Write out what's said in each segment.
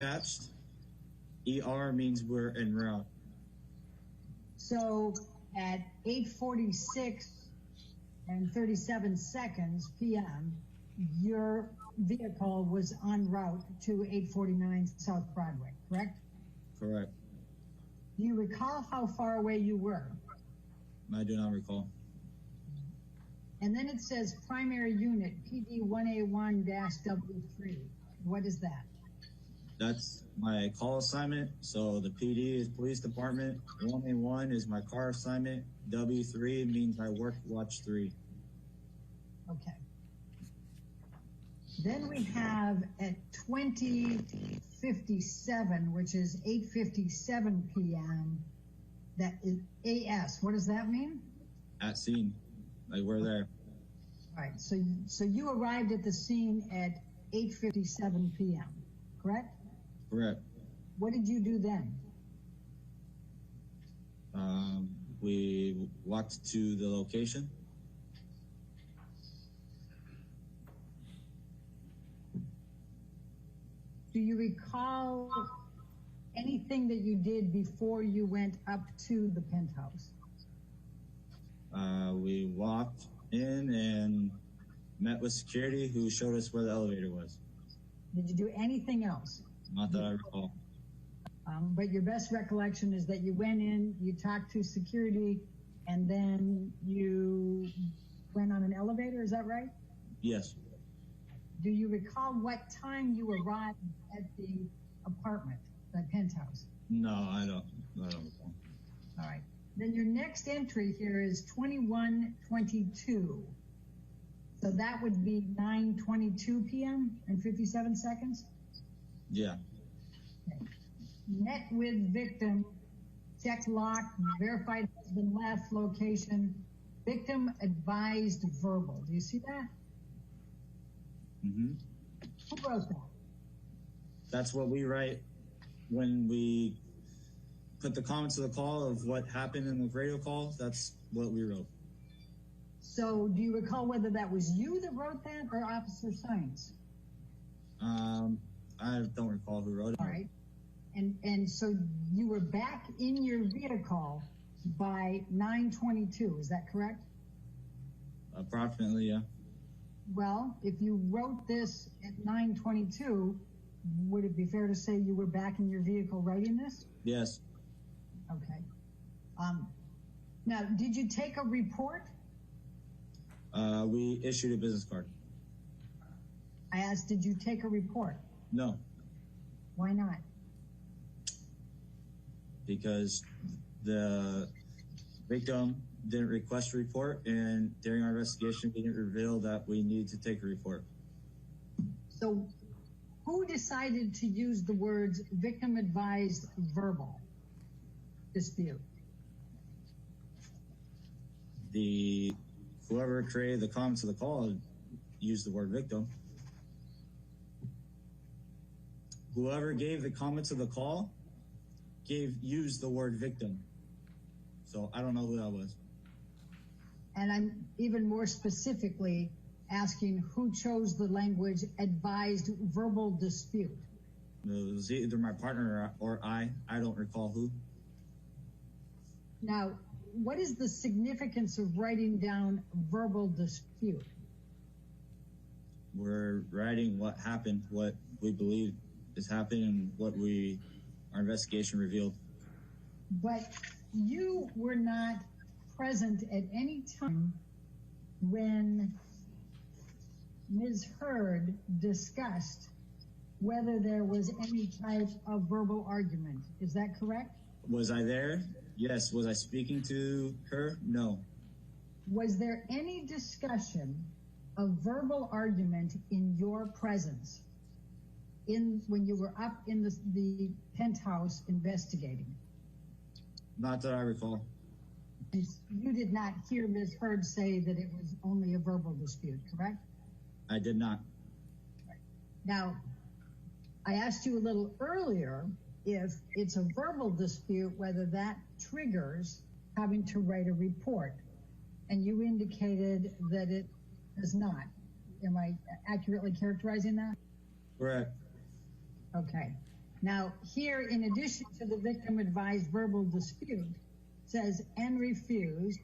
Attached. ER means we're en route. So at 8:46 and 37 seconds p.m., your vehicle was en route to 849 South Broadway, correct? Correct. Do you recall how far away you were? I do not recall. And then it says primary unit PD 1A1-W3. What is that? That's my call assignment. So the PD is police department. 1A1 is my car assignment. W3 means I work watch 3. Okay. Then we have at 20:57, which is 8:57 p.m., that is AS. What does that mean? At scene. Like we're there. All right. So you arrived at the scene at 8:57 p.m., correct? Correct. What did you do then? We walked to the location. Do you recall anything that you did before you went up to the penthouse? We walked in and met with security who showed us where the elevator was. Did you do anything else? Not that I recall. But your best recollection is that you went in, you talked to security, and then you went on an elevator, is that right? Yes. Do you recall what time you arrived at the apartment, the penthouse? No, I don't recall. All right. Then your next entry here is 21:22. So that would be 9:22 p.m. and 57 seconds? Yeah. Okay. Met with victim, checked lock, verified husband left location, victim advised verbal. Do you see that? Mm-hmm. Who wrote that? That's what we write when we put the comments of the call of what happened in the radio call. That's what we wrote. So do you recall whether that was you that wrote that or Officer Science? I don't recall who wrote it. All right. And so you were back in your vehicle by 9:22, is that correct? Approximately, yeah. Well, if you wrote this at 9:22, would it be fair to say you were back in your vehicle writing this? Yes. Okay. Now, did you take a report? We issued a business card. I asked, did you take a report? No. Why not? Because the victim didn't request a report, and during our investigation, we didn't reveal that we need to take a report. So who decided to use the words victim advised verbal dispute? Whoever created the comments of the call used the word victim. Whoever gave the comments of the call used the word victim. So I don't know who that was. And I'm even more specifically asking who chose the language advised verbal dispute. It was either my partner or I. I don't recall who. Now, what is the significance of writing down verbal dispute? We're writing what happened, what we believe is happening, and what our investigation revealed. But you were not present at any time when Ms. Heard discussed whether there was any type of verbal argument. Is that correct? Was I there? Yes. Was I speaking to her? No. Was there any discussion of verbal argument in your presence when you were up in the penthouse investigating? Not that I recall. You did not hear Ms. Heard say that it was only a verbal dispute, correct? I did not. Now, I asked you a little earlier if it's a verbal dispute, whether that triggers having to write a report. And you indicated that it does not. Am I accurately characterizing that? Correct. Okay. Now, here, in addition to the victim advised verbal dispute, says and refused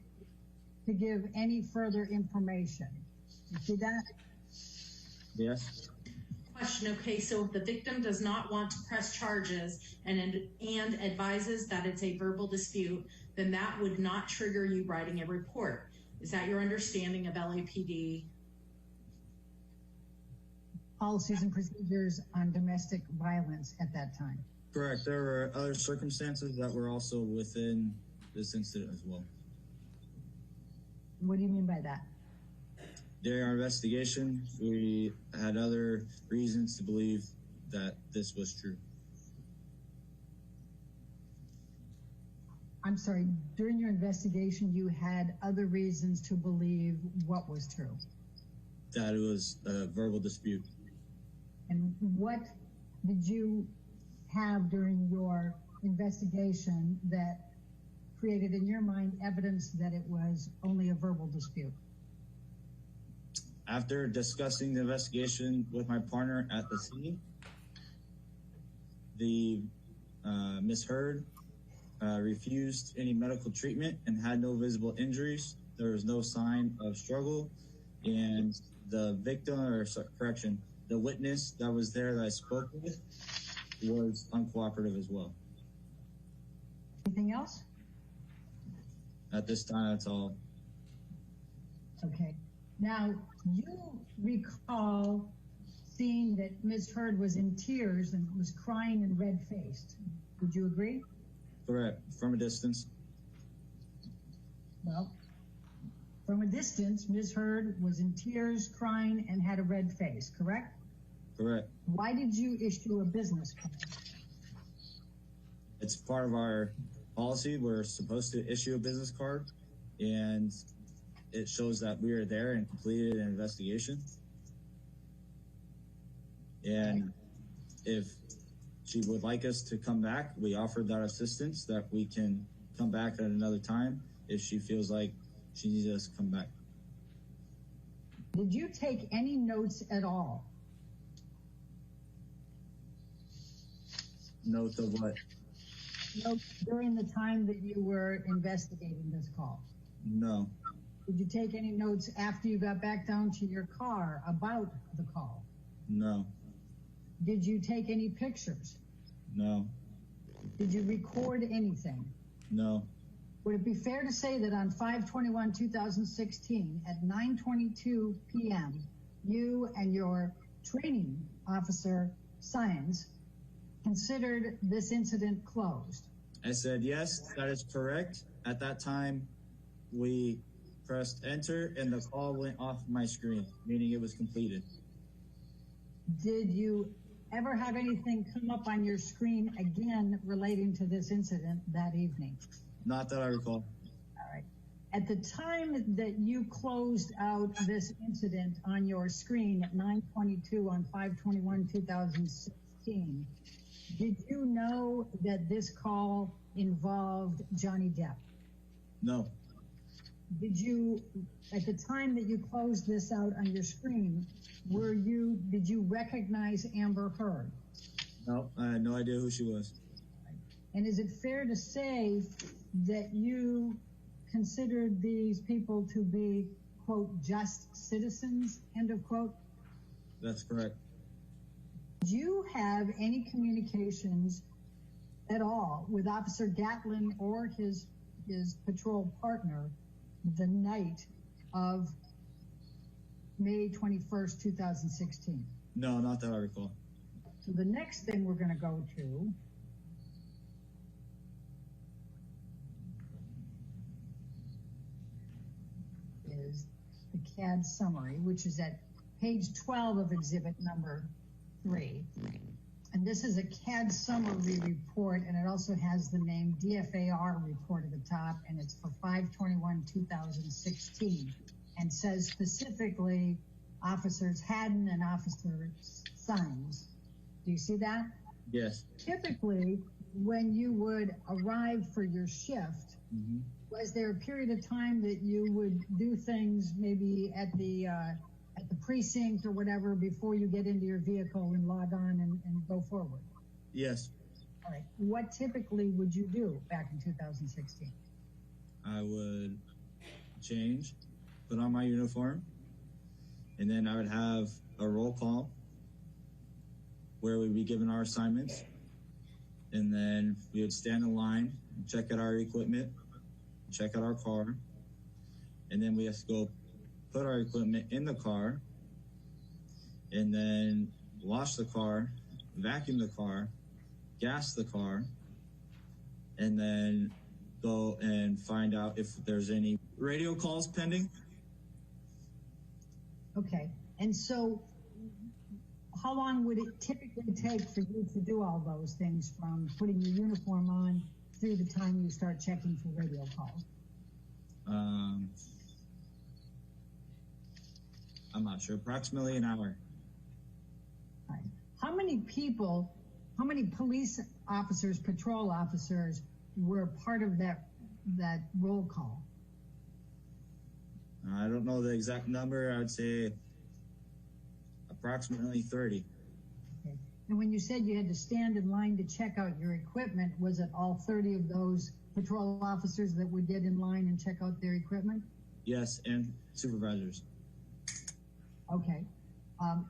to give any further information. You see that? Yes. Question. Okay, so if the victim does not want to press charges and advises that it's a verbal dispute, then that would not trigger you writing a report. Is that your understanding of LAPD policies and procedures on domestic violence at that time? Correct. There were other circumstances that were also within this incident as well. What do you mean by that? During our investigation, we had other reasons to believe that this was true. I'm sorry, during your investigation, you had other reasons to believe what was true? That it was a verbal dispute. And what did you have during your investigation that created in your mind evidence that it was only a verbal dispute? After discussing the investigation with my partner at the scene, the Ms. Heard refused any medical treatment and had no visible injuries. There was no sign of struggle, and the victim, or correction, the witness that was there that I spoke with was uncooperative as well. Anything else? At this time, that's all. Okay. Now, you recall seeing that Ms. Heard was in tears and was crying and red-faced. Would you agree? Correct. From a distance. Well, from a distance, Ms. Heard was in tears, crying, and had a red face, correct? Correct. Why did you issue a business card? It's part of our policy. We're supposed to issue a business card, and it shows that we are there and completed an investigation. And if she would like us to come back, we offered that assistance that we can come back at another time if she feels like she needs us to come back. Did you take any notes at all? Notes of what? Notes during the time that you were investigating this call? No. Did you take any notes after you got back down to your car about the call? No. Did you take any pictures? No. Did you record anything? No. Would it be fair to say that on 5/21/2016 at 9:22 p.m., you and your training officer, Science, considered this incident closed? I said, yes, that is correct. At that time, we pressed enter and the call went off my screen, meaning it was completed. Did you ever have anything come up on your screen again relating to this incident that evening? Not that I recall. All right. At the time that you closed out this incident on your screen at 9:22 on 5/21/2016, did you know that this call involved Johnny Depp? No. Did you, at the time that you closed this out on your screen, did you recognize Amber Heard? No, I had no idea who she was. And is it fair to say that you considered these people to be, quote, just citizens, end of quote? That's correct. Did you have any communications at all with Officer Gatlin or his patrol partner the night of May 21st, 2016? No, not that I recall. So the next thing we're going to go to is the CAD summary, which is at page 12 of exhibit number 3. And this is a CAD summary report, and it also has the name DFAR report at the top, and it's for 5/21/2016, and says specifically Officers Haddon and Officer Sines. Do you see that? Yes. Typically, when you would arrive for your shift, was there a period of time that you would do things maybe at the precinct or whatever before you get into your vehicle and log on and go forward? Yes. All right. What typically would you do back in 2016? I would change, put on my uniform, and then I would have a roll call where we'd be given our assignments, and then we would stand in line, check out our equipment, check out our car, and then we have to go put our equipment in the car, and then wash the car, vacuum the car, gas the car, and then go and find out if there's any radio calls pending. Okay. And so how long would it typically take for you to do all those things, from putting your uniform on through the time you start checking for radio calls? I'm not sure. Approximately an hour. All right. How many people, how many police officers, patrol officers were part of that roll call? I don't know the exact number. I would say approximately 30. Okay. And when you said you had to stand in line to check out your equipment, was it all 30 of those patrol officers that would get in line and check out their equipment? Yes, and supervisors. Okay.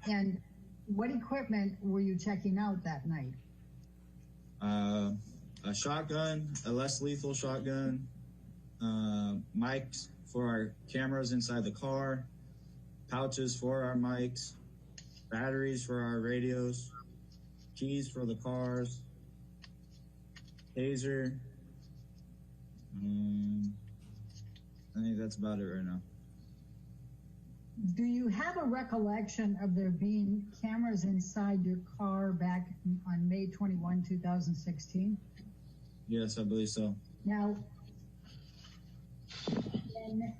And what equipment were you checking out that night? A shotgun, a less lethal shotgun, mics for our cameras inside the car, pouches for our mics, batteries for our radios, keys for the cars, taser. I think that's about it right now. Do you have a recollection of there being cameras inside your car back on May 21, 2016? Yes, I believe so. Now, when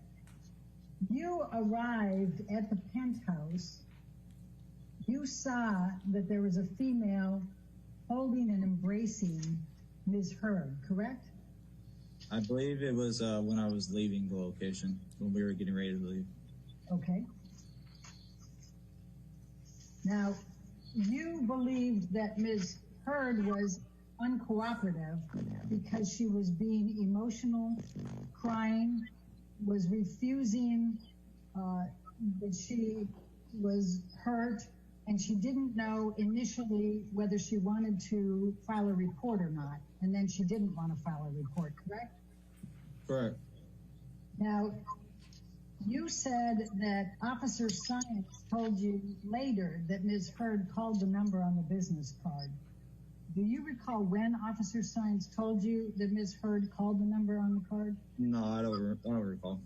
you arrived at the penthouse, you saw that there was a female holding and embracing Ms. Heard, correct? I believe it was when I was leaving the location, when we were getting ready to leave. Okay. Now, you believed that Ms. Heard was uncooperative because she was being emotional, crying, was refusing that she was hurt, and she didn't know initially whether she wanted to file a report or not, and then she didn't want to file a report, correct? Correct. Now, you said that Officer Science told you later that Ms. Heard called the number on the business card. Do you recall when Officer Science told you that Ms. Heard called the number on the card? No, I don't recall.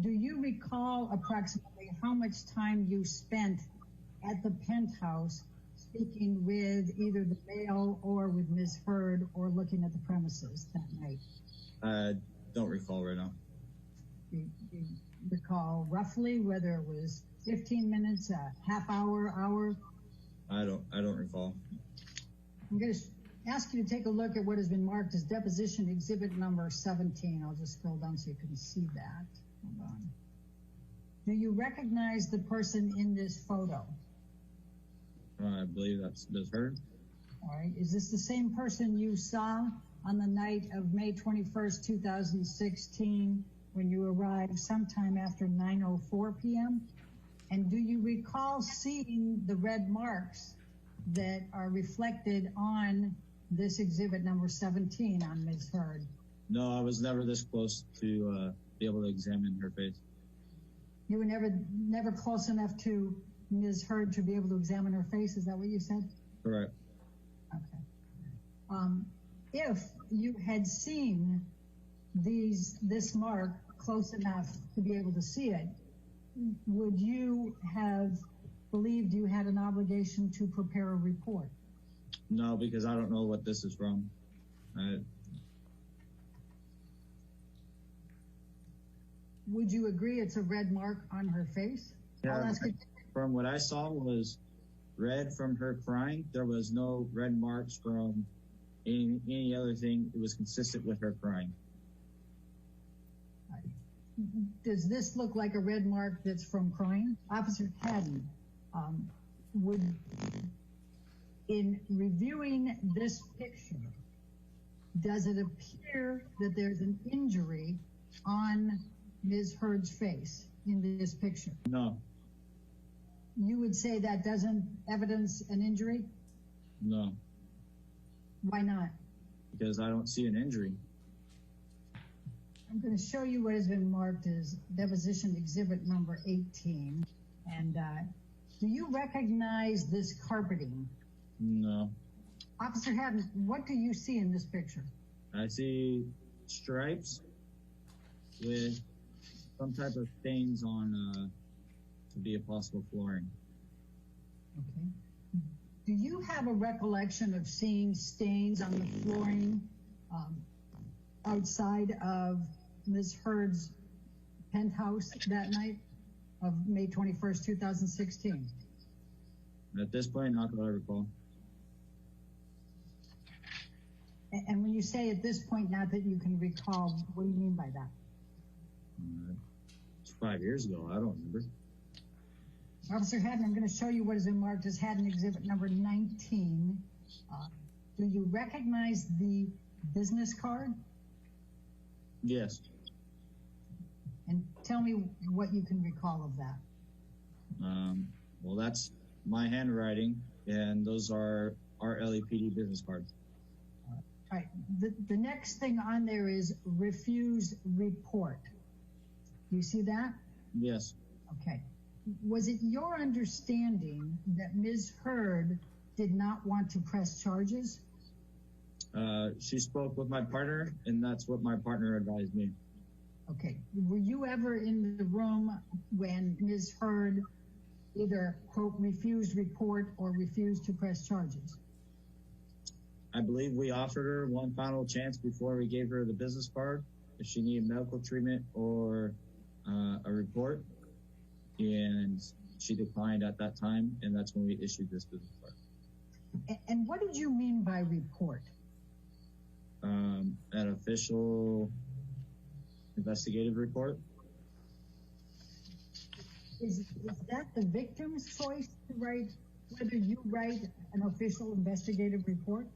Do you recall approximately how much time you spent at the penthouse speaking with either the male or with Ms. Heard, or looking at the premises that night? I don't recall right now. Do you recall roughly whether it was 15 minutes, a half hour, hour? I don't recall. I'm going to ask you to take a look at what has been marked as deposition exhibit number 17. I'll just scroll down so you can see that. Hold on. Do you recognize the person in this photo? I believe that's Ms. Heard. All right. Is this the same person you saw on the night of May 21st, 2016, when you arrived sometime after 9:04 p.m.? And do you recall seeing the red marks that are reflected on this exhibit number 17 on Ms. Heard? No, I was never this close to be able to examine her face. You were never close enough to Ms. Heard to be able to examine her face? Is that what you said? Correct. Okay. If you had seen this mark close enough to be able to see it, would you have believed you had an obligation to prepare a report? No, because I don't know what this is from. Would you agree it's a red mark on her face? Yeah, I'll ask you. from what I saw was red from her crying. There was no red marks from any other thing. It was consistent with her crying. Does this look like a red mark that's from crying? Officer Haddon, would In reviewing this picture, does it appear that there's an injury on Ms. Heard's face in this picture? No. You would say that doesn't evidence an injury? No. Why not? Because I don't see an injury. I'm going to show you what has been marked as deposition exhibit number 18. And do you recognize this carpeting? No. Officer Haddon, what do you see in this picture? I see stripes with some type of stains on to be a possible flooring. Okay. Do you have a recollection of seeing stains on the flooring outside of Ms. Heard's penthouse that night of May 21st, 2016? At this point, not that I recall. And when you say at this point, not that you can recall, what do you mean by that? It's 5 years ago. I don't remember. Officer Haddon, I'm going to show you what has been marked as Haddon exhibit number 19. Do you recognize the business card? Yes. And tell me what you can recall of that. Well, that's my handwriting, and those are our LAPD business cards. All right. The next thing on there is refuse report. Do you see that? Yes. Okay. Was it your understanding that Ms. Heard did not want to press charges? She spoke with my partner, and that's what my partner advised me. Okay. Were you ever in the room when Ms. Heard either, quote, refused report or refused to press charges? I believe we offered her one final chance before we gave her the business card if she needed medical treatment or a report, and she declined at that time, and that's when we issued this business card. And what did you mean by report? An official investigative report. Is that the victim's choice to write, whether you write an official investigative report?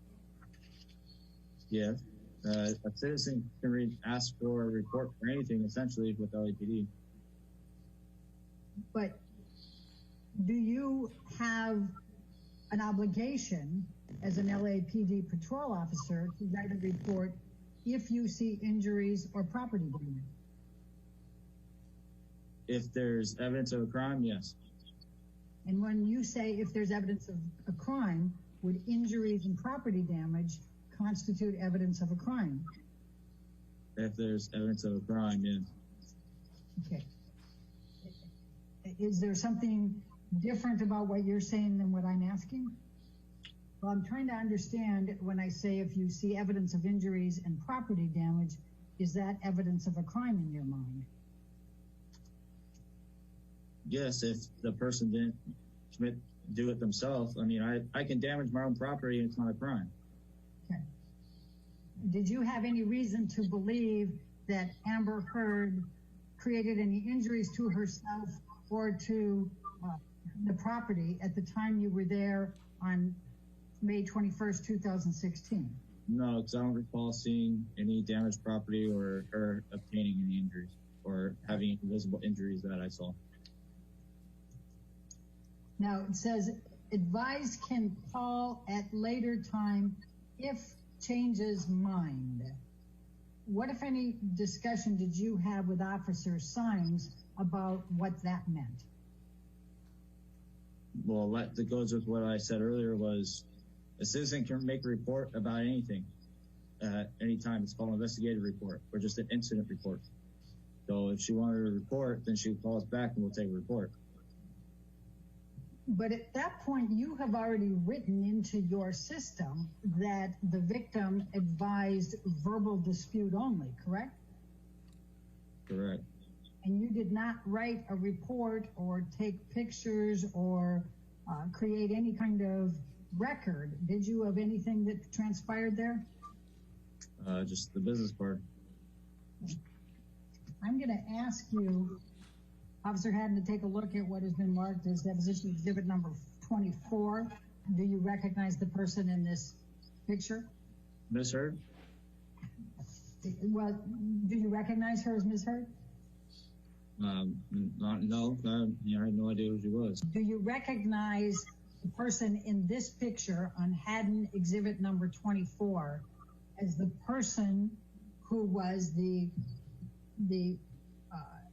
Yes. A citizen can ask for a report for anything, essentially, with LAPD. But do you have an obligation as an LAPD patrol officer to write a report if you see injuries or property damage? If there's evidence of a crime, yes. And when you say if there's evidence of a crime, would injuries and property damage constitute evidence of a crime? If there's evidence of a crime, yes. Okay. Is there something different about what you're saying than what I'm asking? Well, I'm trying to understand when I say if you see evidence of injuries and property damage, is that evidence of a crime in your mind? Yes, if the person didn't do it themselves. I mean, I can damage my own property and it's not a crime. Okay. Did you have any reason to believe that Amber Heard created any injuries to herself or to the property at the time you were there on May 21st, 2016? No, because I don't recall seeing any damaged property or her obtaining any injuries or having visible injuries that I saw. Now, it says, advised can call at later time if changes mind. What, if any, discussion did you have with Officer Symes about what that meant? Well, that goes with what I said earlier was a citizen can make a report about anything at any time. It's called an investigative report or just an incident report. So if she wanted a report, then she would call us back and we'll take a report. But at that point, you have already written into your system that the victim advised verbal dispute only, correct? Correct. And you did not write a report or take pictures or create any kind of record, did you, of anything that transpired there? Just the business part. I'm going to ask you, Officer Haddon, to take a look at what has been marked as deposition exhibit number 24. do you recognize the person in this picture? Miss Heard? Well, do you recognize her as Ms. Heard? No, I had no idea who she was. Do you recognize the person in this picture on Haddon exhibit number 24 as the person who was the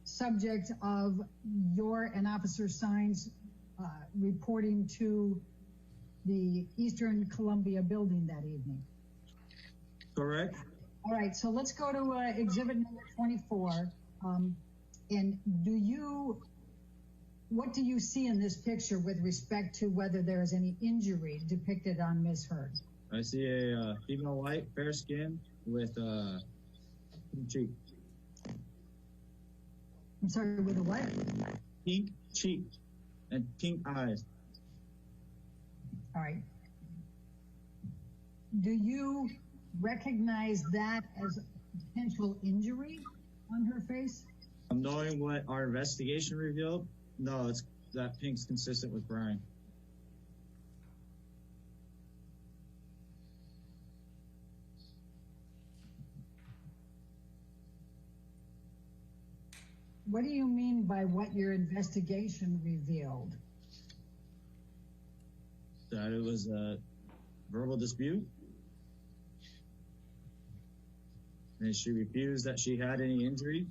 subject of your and Officer Sines reporting to the Eastern Columbia building that evening? Correct. All right, so let's go to exhibit number 24. And what do you see in this picture with respect to whether there is any injury depicted on Ms. Heard? I see a female white, fair skin with pink cheek. I'm sorry, with a what? Pink cheek and pink eyes. All right. Do you recognize that as a potential injury on her face? Knowing what our investigation revealed, no, that pink's consistent with Brian. What do you mean by what your investigation revealed? That it was a verbal dispute. And she refused that she had any injury.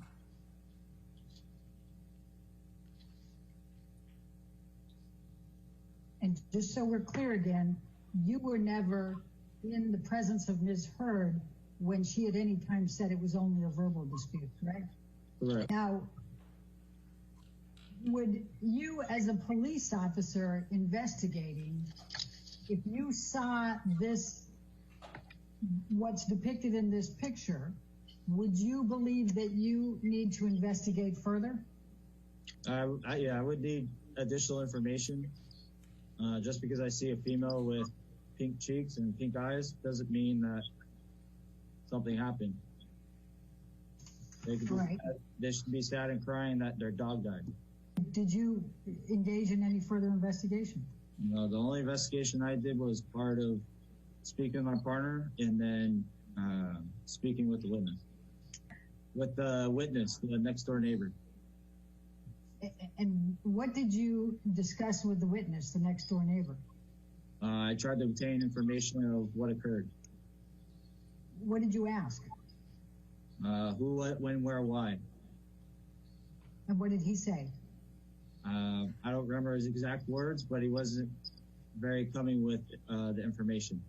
And just so we're clear again, you were never in the presence of Ms. Heard when she at any time said it was only a verbal dispute, correct? Correct. Now, would you as a police officer investigating, if you saw this, what's depicted in this picture, would you believe that you need to investigate further? Yeah, I would need additional information. Just because I see a female with pink cheeks and pink eyes doesn't mean that something happened. They should be sad and crying that their dog died. Did you engage in any further investigation? No, the only investigation I did was part of speaking with my partner and then speaking with the witness. With the witness, the next door neighbor. And what did you discuss with the witness, the next door neighbor? I tried to obtain information of what occurred. What did you ask? Who, what, when, where, why. And what did he say? I don't remember his exact words, but he wasn't very coming with the information.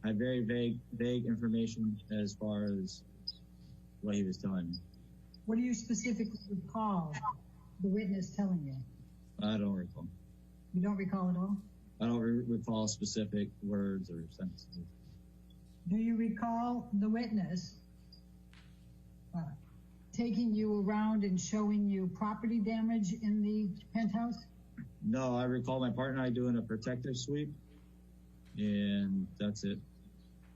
I had very vague information as far as what he was telling me. What do you specifically recall the witness telling you? I don't recall. You don't recall at all? I don't recall specific words or sentences. Do you recall the witness taking you around and showing you property damage in the penthouse? No, I recall my partner and I doing a protective sweep, and that's it.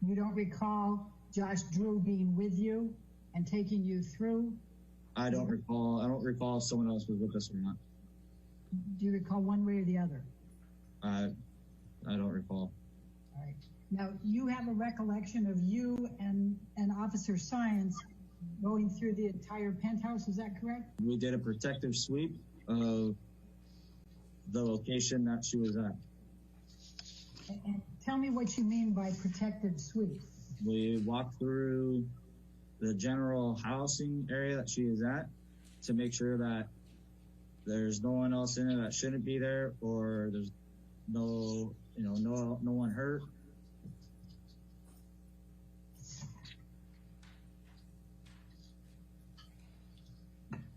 You don't recall Josh Drew being with you and taking you through? I don't recall. I don't recall if someone else was with us or not. Do you recall one way or the other? I don't recall. All right. Now, you have a recollection of you and Officer Sines going through the entire penthouse, is that correct? We did a protective sweep of the location that she was at. And tell me what you mean by protective sweep. We walked through the general housing area that she is at to make sure that there's no one else in it that shouldn't be there, or there's no one hurt.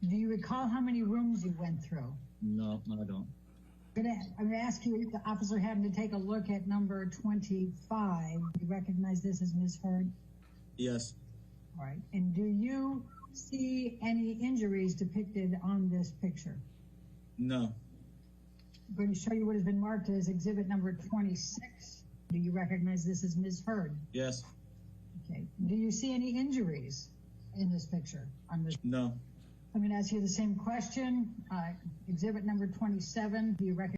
Do you recall how many rooms you went through? No, I don't. I'm going to ask you if the officer happened to take a look at number 25. Do you recognize this as Ms. Heard? Yes. All right. And do you see any injuries depicted on this picture? No. I'm going to show you what has been marked as exhibit number 26. Do you recognize this as Ms. Heard? Yes. Okay. Do you see any injuries in this picture? No. I'm going to ask you the same question. Exhibit number 27, do you recognize